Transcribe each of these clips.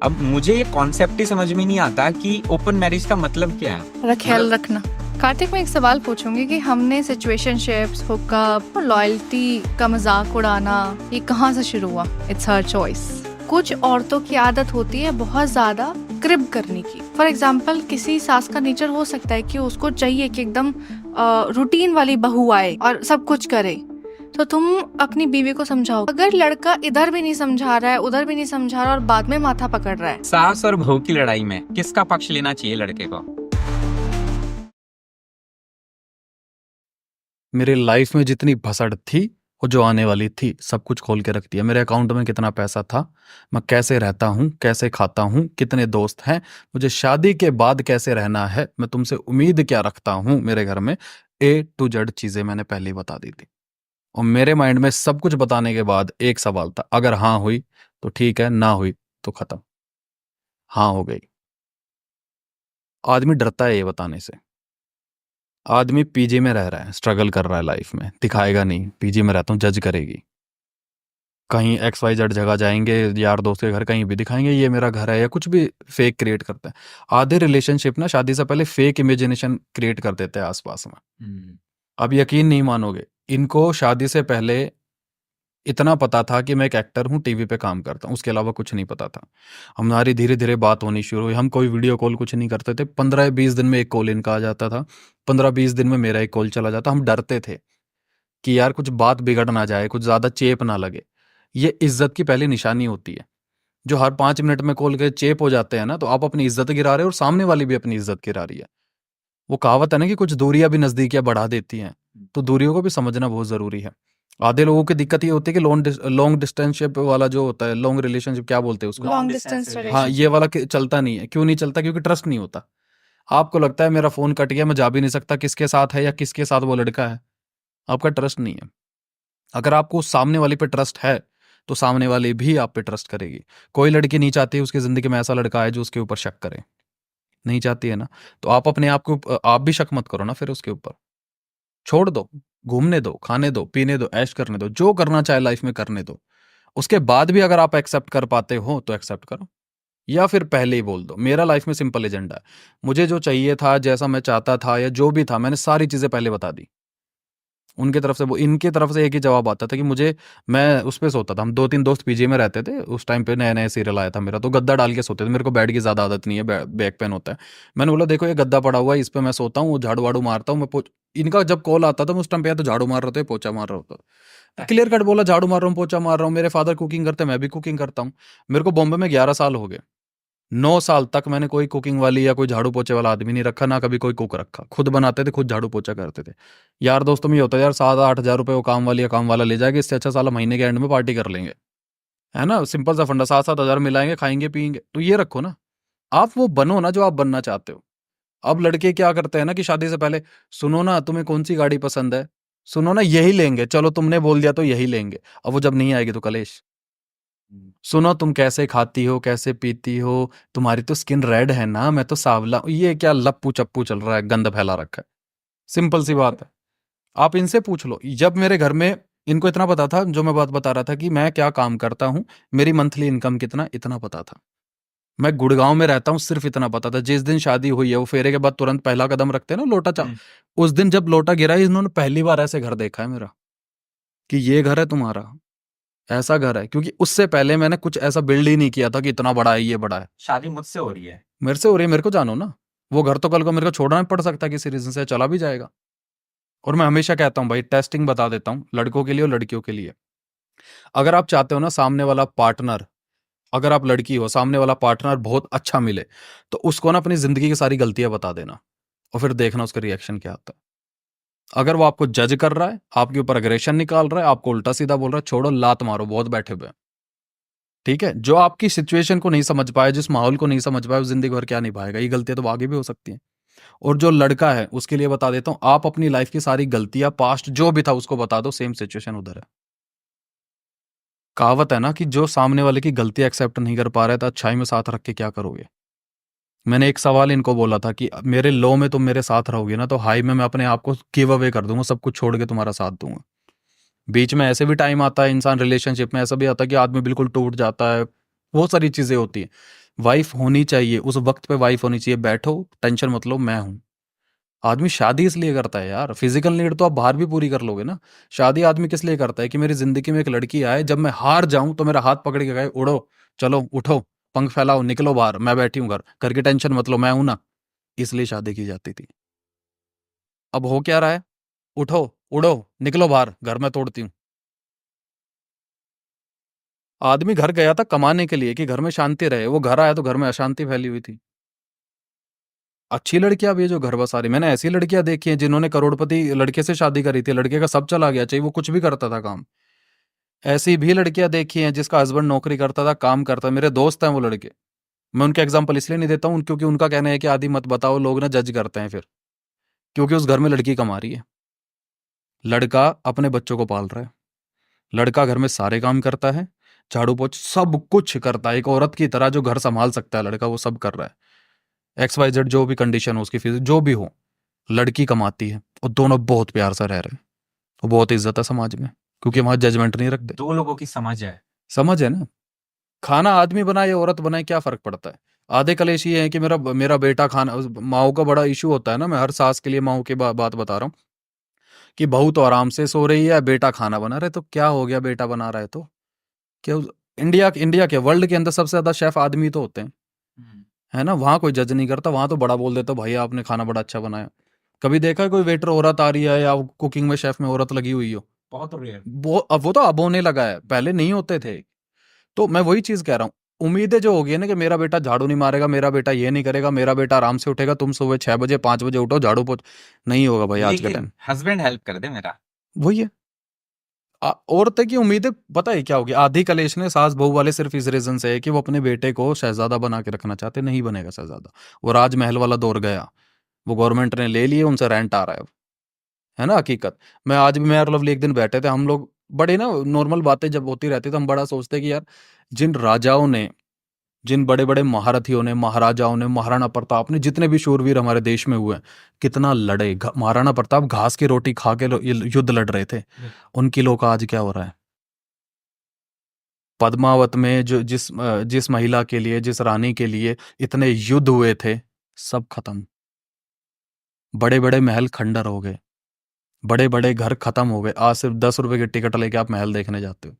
अब मुझे ये कॉन्सेप्ट ही समझ में नहीं आता कि ओपन मैरिज का मतलब क्या है। ख्याल रखना। कार्तिक, मैं एक सवाल पूछूंगी कि हमने सिचुएशनशिप्स, हुकअप और लॉयल्टी का मजाक उड़ाना ये कहाँ से शुरू हुआ? It's her choice. कुछ औरतों की आदत होती है बहुत ज्यादा क्रिब करने की। फॉर एग्जाम्पल, किसी सास का नेचर हो सकता है कि उसको चाहिए कि एकदम रूटीन वाली बहू आए और सब कुछ करे। तो तुम अपनी बीवी को समझाओ। अगर लड़का इधर भी नहीं समझा रहा है, उधर भी नहीं समझा रहा और बाद में माथा पकड़ रहा है, सास और बहू की लड़ाई में किसका पक्ष लेना चाहिए लड़के को? मेरी लाइफ में जितनी भसड़ थी वो जो आने वाली थी सब कुछ खोल के रख दिया। मेरे अकाउंट में कितना पैसा था, मैं कैसे रहता हूँ, कैसे खाता हूँ, कितने दोस्त हैं, मुझे शादी के बाद कैसे रहना है, मैं तुमसे उम्मीद क्या रखता हूँ मेरे घर में, A to Z चीजें मैंने पहले ही बता दी थी। और मेरे माइंड में सब कुछ बताने के बाद एक सवाल था, अगर हाँ हुई तो ठीक है, ना हुई तो खत्म। हाँ हो गई। आदमी डरता है ये बताने से। आदमी पीजी में रह रहा है, स्ट्रगल कर रहा है लाइफ में, दिखाएगा नहीं पीजी में रहता हूँ, जज करेगी। कहीं XYZ जगह जाएंगे, यार दोस्त के घर कहीं भी दिखाएंगे ये मेरा घर है, या कुछ भी फेक क्रिएट करते हैं। आधे रिलेशनशिप ना शादी से पहले फेक इमेजिनेशन क्रिएट कर देते हैं आसपास में। अब यकीन नहीं मानोगे, इनको शादी से पहले इतना पता था कि मैं एक एक्टर हूँ, टीवी पे काम करता हूँ, उसके अलावा कुछ नहीं पता था। हमारी धीरे धीरे बात होनी शुरू हुई, हम कोई वीडियो कॉल कुछ नहीं करते थे। 15-20 दिन में एक कॉल इनका आ जाता था, 15-20 दिन में मेरा एक कॉल चला जाता। हम डरते थे कि यार कुछ बात बिगड़ ना जाए, कुछ ज़्यादा चेप ना लगे। ये इज्जत की पहली निशानी होती है। जो हर 5 मिनट में कॉल के चेप हो जाते हैं ना, तो आप अपनी इज्जत गिरा रहे हो और सामने वाली भी अपनी इज्जत गिरा रही है। वो कहावत है ना कि कुछ दूरियां भी नजदीकियां बढ़ा देती हैं, तो दूरियों को भी समझना बहुत जरूरी है। आधे लोगों की दिक्कत ये होती है कि लॉन्ग डिस्टेंसशिप वाला जो होता है, लॉन्ग रिलेशनशिप क्या बोलते हैं उसको, लॉन्ग डिस्टेंस हाँ, ये वाला चलता नहीं है। क्यों नहीं चलता? क्योंकि ट्रस्ट नहीं होता। आपको लगता है मेरा फोन कट गया, मैं जा भी नहीं सकता किसके साथ है या किसके साथ वो लड़का है। आपका ट्रस्ट नहीं है। अगर आपको सामने वाली पे ट्रस्ट है तो सामने वाली भी आप पे ट्रस्ट करेगी। कोई लड़की नहीं चाहती उसकी जिंदगी में ऐसा लड़का आए जो उसके ऊपर शक करे, नहीं चाहती है ना। तो आप अपने आप को, आप भी शक मत करो ना फिर उसके ऊपर। छोड़ दो, घूमने दो, खाने दो, पीने दो, ऐश करने दो, जो करना चाहे लाइफ में करने दो। उसके बाद भी अगर आप एक्सेप्ट कर पाते हो तो एक्सेप्ट करो, या फिर पहले ही बोल दो। मेरा लाइफ में सिंपल एजेंडा है। मुझे जो चाहिए था, जैसा मैं चाहता था या जो भी था, मैंने सारी चीजें पहले बता दी। उनके तरफ से वो, इनकी तरफ से एक ही जवाब आता था कि मुझे, मैं उस पे सोता था। हम 2-3 दोस्त पीजी में रहते थे उस टाइम पे, नया नया सीरियल आया था मेरा, तो गद्दा डाल के सोते थे। मेरे को बेड की ज्यादा आदत नहीं है, बैक पेन होता है। मैंने बोला देखो ये गद्दा पड़ा हुआ है, इस पे मैं सोता हूँ, झाड़ू वाड़ू मारता हूँ मैं। इनका जब कॉल आता था मैं उस टाइम पे या तो झाड़ू मार रहा था या पोछा मार रहा होता। क्लियर कट बोला, झाड़ू मार रहा हूँ, पोछा मार रहा हूँ। मेरे फादर कुकिंग करते, मैं भी कुकिंग करता हूँ। मेरे को बॉम्बे में 11 साल हो गए। 9 साल तक मैंने कोई कुकिंग वाली या कोई झाड़ू पोछे वाला आदमी नहीं रखा, ना कभी कोई कुक रखा। खुद बनाते थे, खुद झाड़ू पोछा करते थे। यार दोस्तों में ये होता है यार 7-8 हज़ार रुपये वो काम वाली या काम वाला ले जाएगा, इससे अच्छा साला महीने के एंड में पार्टी कर लेंगे, है ना। सिंपल सा फंडा, 7-7 हज़ार मिलाएंगे, खाएंगे पियेंगे। तो ये रखो ना, आप वो बनो ना जो आप बनना चाहते हो। अब लड़के क्या करते हैं ना कि शादी से पहले, सुनो ना तुम्हें कौन सी गाड़ी पसंद है, सुनो ना यही लेंगे, चलो तुमने बोल दिया तो यही लेंगे। अब वो जब नहीं आएगी तो कलेश। सुनो तुम कैसे खाती हो, कैसे पीती हो, तुम्हारी तो स्किन रेड है ना, मैं तो सांवला। ये क्या लप्पू चप्पू चल रहा है, गंद फैला रखा है। सिंपल सी बात है, आप इनसे पूछ लो। जब मेरे घर में इनको इतना पता था, जो मैं बात बता रहा था कि मैं क्या काम करता हूं, मेरी मंथली इनकम कितना, इतना पता था। मैं गुड़गांव में रहता हूं, सिर्फ इतना पता था। जिस दिन शादी हुई है, वो फेरे के बाद तुरंत पहला कदम रखते हैं ना, लोटा चा, उस दिन जब लोटा गिरा, इन्होंने पहली बार ऐसे घर देखा है मेरा कि ये घर है तुम्हारा, ऐसा घर है। क्योंकि उससे पहले मैंने कुछ ऐसा बिल्ड ही नहीं किया था कि इतना बड़ा है, ये बड़ा है। शादी मुझसे हो रही है, मेरे से हो रही है, मेरे को जानो ना। वो घर तो कल को मेरे को छोड़ना पड़ सकता है किसी रीजन से, चला भी जाएगा। और मैं हमेशा कहता हूं भाई, टेस्टिंग बता देता हूं, लड़कों के लिए और लड़कियों के लिए। अगर आप चाहते हो ना सामने वाला पार्टनर, अगर आप लड़की हो, सामने वाला पार्टनर बहुत अच्छा मिले, तो उसको ना अपनी जिंदगी की सारी गलतियां बता देना और फिर देखना उसका रिएक्शन क्या आता है। अगर वो आपको जज कर रहा है, आपके ऊपर अग्रेशन निकाल रहा है, आपको उल्टा सीधा बोल रहा है, छोड़ो, लात मारो, बहुत बैठे हुए हैं। ठीक है, जो आपकी सिचुएशन को नहीं समझ पाए, जिस माहौल को नहीं समझ पाए, वो जिंदगी भर क्या निभाएगा। ये गलतियां तो आगे भी हो सकती हैं। और जो लड़का है उसके लिए बता देता हूं, आप अपनी लाइफ की सारी गलतियां, पास्ट जो भी था उसको बता दो, सेम सिचुएशन उधर है। कहावत है ना कि जो सामने वाले की गलती एक्सेप्ट नहीं कर पा रहा है, तो अच्छाई में साथ रख के क्या करोगे। मैंने एक सवाल इनको बोला था कि मेरे लो में तुम मेरे साथ रहोगे ना, तो हाई में मैं अपने आप को गिव अवे कर दूंगा, सब कुछ छोड़ के तुम्हारा साथ दूंगा। बीच में ऐसे भी टाइम आता है इंसान रिलेशनशिप में, ऐसा भी आता है कि आदमी बिल्कुल टूट जाता है, बहुत सारी चीजें होती हैं। वाइफ होनी चाहिए, उस वक्त पे वाइफ होनी चाहिए, बैठो टेंशन मत लो, मैं हूं। आदमी शादी इसलिए करता है यार, फिजिकल नीड तो आप बाहर भी पूरी कर लोगे ना। शादी आदमी किस लिए करता है कि मेरी जिंदगी में एक लड़की आए, जब मैं हार जाऊं तो मेरा हाथ पकड़ के कहे उड़ो, चलो उठो, पंख फैलाओ, निकलो बाहर, मैं बैठी हूं घर की टेंशन मत लो, मैं हूं ना। इसलिए शादी की जाती थी। अब हो क्या रहा है, उठो, उड़ो, निकलो बाहर, घर में तोड़ती हूँ। आदमी घर गया था कमाने के लिए कि घर में शांति रहे, वो घर आया तो घर में अशांति फैली हुई थी। अच्छी लड़कियां भी है जो घर बसा रही, मैंने ऐसी लड़कियां देखी हैं जिन्होंने करोड़पति लड़के से शादी करी थी, लड़के का सब चला गया, चाहे वो कुछ भी करता था काम। ऐसी भी लड़कियां देखी हैं जिसका हस्बैंड नौकरी करता था, काम करता, मेरे दोस्त हैं वो लड़के। मैं उनके एग्जाम्पल इसलिए नहीं देता हूँ क्योंकि उनका कहना है कि आदि मत बताओ, लोग ना जज करते हैं फिर, क्योंकि उस घर में लड़की कमा रही है, लड़का अपने बच्चों को पाल रहा है, लड़का घर में सारे काम करता है, झाड़ू पोछ सब कुछ करता है, एक औरत की तरह जो घर संभाल सकता है लड़का वो सब कर रहा है। XYZ जो भी कंडीशन हो उसकी, फिजिक जो भी हो, लड़की कमाती है और दोनों बहुत प्यार से रह रहे हैं, तो बहुत इज्जत है समाज में, क्योंकि वहां जजमेंट नहीं रखते। दो लोगों की समझ है। समझ है ना, खाना आदमी बनाए या औरत बनाए क्या फर्क पड़ता है। आधे कलेश ये है कि मेरा मेरा बेटा खाना, माओ का बड़ा इशू होता है ना, मैं हर सास के लिए माओ की बात बता रहा हूँ कि बहू तो आराम से सो रही है, बेटा खाना बना रहे, तो क्या हो गया, बेटा बना रहा है तो क्या। इंडिया के वर्ल्ड के अंदर सबसे ज्यादा शेफ आदमी तो होते हैं, है ना, वहां कोई जज नहीं करता, वहां तो बड़ा बोल देता भाई आपने खाना बड़ा अच्छा बनाया। कभी देखा है कोई वेटर औरत आ रही है या कुकिंग में शेफ में औरत लगी हुई हो? बहुत रेयर। वो तो अब होने लगा है, पहले नहीं होते थे। तो मैं वही चीज कह रहा हूँ, उम्मीदें जो होगी ना कि मेरा बेटा झाड़ू नहीं मारेगा, मेरा बेटा ये नहीं करेगा, मेरा बेटा आराम से उठेगा, तुम सुबह 6 बजे 5 बजे उठो झाड़ू पोछ, नहीं होगा भाई आज के लेकिन टाइम। हस्बैंड हेल्प कर दे मेरा। वही है, औरतें की उम्मीदें पता है क्या होगी, आधी कलेश ने सास बहू वाले सिर्फ इस रीजन से है कि वो अपने बेटे को शहजादा बना के रखना चाहते, नहीं बनेगा शहजादा, वो राजमहल वाला दौर गया, वो गवर्नमेंट ने ले लिए, उनसे रेंट आ रहा है अब, है ना हकीकत। मैं आज भी, मैं और लवली एक दिन बैठे थे हम लोग, बड़े ना नॉर्मल बातें जब होती रहती तो हम बड़ा सोचते कि यार जिन राजाओं ने, जिन बड़े बड़े महारथियों ने, महाराजाओं ने, महाराणा प्रताप ने, जितने भी शूरवीर हमारे देश में हुए हैं, कितना लड़े, महाराणा प्रताप घास की रोटी खा के युद्ध लड़ रहे थे, उनकी लोग का आज क्या हो रहा है। पद्मावत में जो जिस महिला के लिए, जिस रानी के लिए इतने युद्ध हुए थे, सब खत्म, बड़े बड़े महल खंडर हो गए, बड़े बड़े घर खत्म हो गए, आज सिर्फ 10 रुपए की टिकट लेके आप महल देखने जाते हो,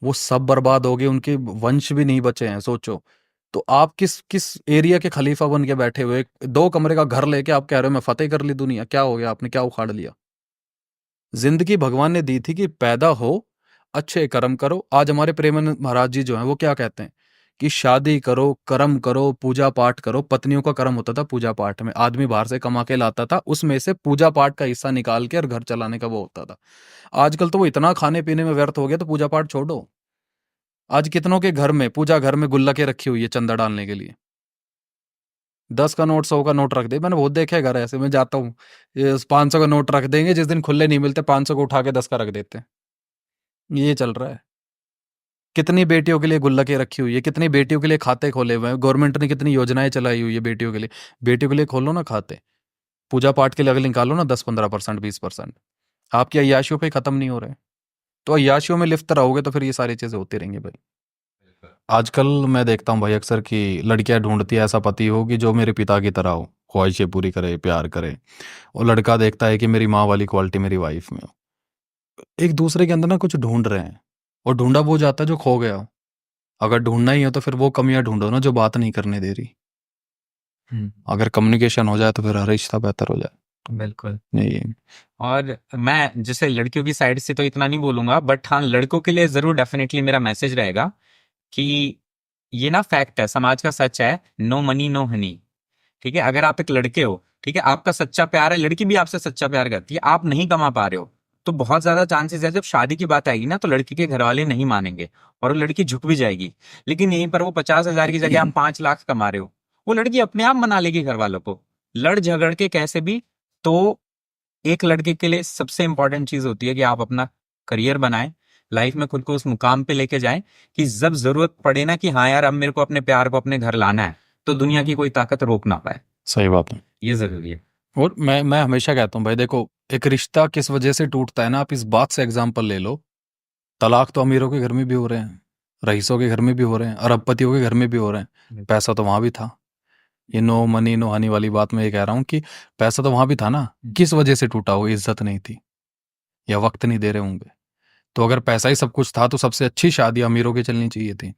वो सब बर्बाद हो गए, उनके वंश भी नहीं बचे हैं, सोचो। तो आप किस किस एरिया के खलीफा बन के बैठे हुए, 2 कमरे का घर लेके आप कह रहे हो मैं फतेह कर ली दुनिया, क्या हो गया, आपने क्या उखाड़ लिया। जिंदगी भगवान ने दी थी कि पैदा हो, अच्छे कर्म करो। आज हमारे प्रेमानंद महाराज जी जो हैं वो क्या कहते हैं कि शादी करो, कर्म करो, पूजा पाठ करो। पत्नियों का कर्म होता था पूजा पाठ में, आदमी बाहर से कमा के लाता था, उसमें से पूजा पाठ का हिस्सा निकाल के और घर चलाने का वो होता था। आजकल तो वो इतना खाने पीने में व्यर्थ हो गया, तो पूजा पाठ छोड़ो। आज कितनों के घर में, पूजा घर में गुल्लकें रखी हुई है चंदा डालने के लिए, 10 का नोट, 100 का नोट रख दे, मैंने बहुत देखे घर ऐसे, मैं जाता हूँ, 500 का नोट रख देंगे, जिस दिन खुले नहीं मिलते 500 को उठा के 10 का रख देते हैं, ये चल रहा है। कितनी बेटियों के लिए गुल्लकें रखी हुई है, कितनी बेटियों के लिए खाते खोले हुए हैं, गवर्नमेंट ने कितनी योजनाएं चलाई हुई है बेटियों के लिए। बेटियों के लिए खोलो ना खाते, पूजा पाठ के लिए अगर निकालो ना 10-15%, 20%, आपकी अय्याशियों पे खत्म नहीं हो रहे। तो अय्याशियों में लिप्त रहोगे तो फिर ये सारी चीजें होती रहेंगी भाई। आजकल मैं देखता हूँ भाई अक्सर कि लड़कियां ढूंढती है ऐसा पति हो कि जो मेरे पिता की तरह हो, ख्वाहिशें पूरी करे, प्यार करे, और लड़का देखता है कि मेरी माँ वाली क्वालिटी मेरी वाइफ में हो। एक दूसरे के अंदर ना कुछ ढूंढ रहे हैं, और ढूंढा वो जाता है जो खो गया हो। अगर ढूंढना ही हो तो फिर वो कमियां ढूंढो ना जो बात नहीं करने दे रही। अगर कम्युनिकेशन हो जाए तो फिर हर रिश्ता बेहतर हो जाए। बिल्कुल। नहीं, और मैं जैसे लड़कियों की साइड से तो इतना नहीं बोलूंगा, बट हाँ लड़कों के लिए जरूर डेफिनेटली मेरा मैसेज रहेगा कि ये ना फैक्ट है, समाज का सच है, नो मनी नो हनी। ठीक है, अगर आप एक लड़के हो, ठीक है, आपका सच्चा प्यार है, लड़की भी आपसे सच्चा प्यार करती है, आप नहीं कमा पा रहे हो, तो बहुत ज्यादा चांसेस है जब शादी की बात आएगी ना तो लड़की के घर वाले नहीं मानेंगे और वो लड़की झुक भी जाएगी। लेकिन यहीं पर वो 50,000 की जगह आप 5 लाख कमा रहे हो, वो लड़की अपने आप मना लेगी घर वालों को, लड़ झगड़ के कैसे भी। तो एक लड़के के लिए सबसे इंपॉर्टेंट चीज होती है कि आप अपना करियर बनाएं, लाइफ में खुद को उस मुकाम पे लेके जाएं कि जब जरूरत पड़े ना कि हाँ यार अब मेरे को अपने प्यार को अपने घर लाना है, तो दुनिया की कोई ताकत रोक ना पाए। सही बात है। ये जरूरी है। और मैं हमेशा कहता हूँ भाई, देखो एक रिश्ता किस वजह से टूटता है ना, आप इस बात से एग्जाम्पल ले लो, तलाक तो अमीरों के घर में भी हो रहे हैं, रईसों के घर में भी हो रहे हैं, अरबपतियों के घर में भी हो रहे हैं। बिल्कुल। पैसा तो वहां भी था। ये नो मनी नो हनी वाली बात मैं ये कह रहा हूँ कि पैसा तो वहां भी था ना। किस वजह से टूटा? वो इज्जत नहीं थी या वक्त नहीं दे रहे होंगे। तो अगर पैसा ही सब कुछ था तो सबसे अच्छी शादी अमीरों की चलनी चाहिए थी।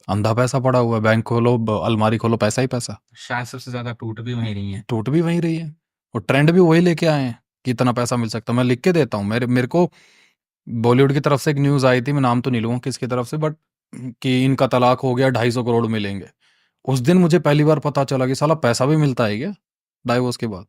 अंधा पैसा पड़ा हुआ है, बैंक खोलो, अलमारी खोलो, पैसा ही पैसा। शायद सबसे ज्यादा टूट भी वहीं रही है। टूट भी वहीं रही है और ट्रेंड भी वही लेके आए हैं कि इतना पैसा मिल सकता है। मैं लिख के देता हूँ, मेरे मेरे को बॉलीवुड की तरफ से एक न्यूज आई थी, मैं नाम तो नहीं लूंगा किसकी तरफ से, बट कि इनका तलाक हो गया, 250 करोड़ मिलेंगे। उस दिन मुझे पहली बार पता चला कि साला पैसा भी मिलता है क्या डाइवोर्स के बाद।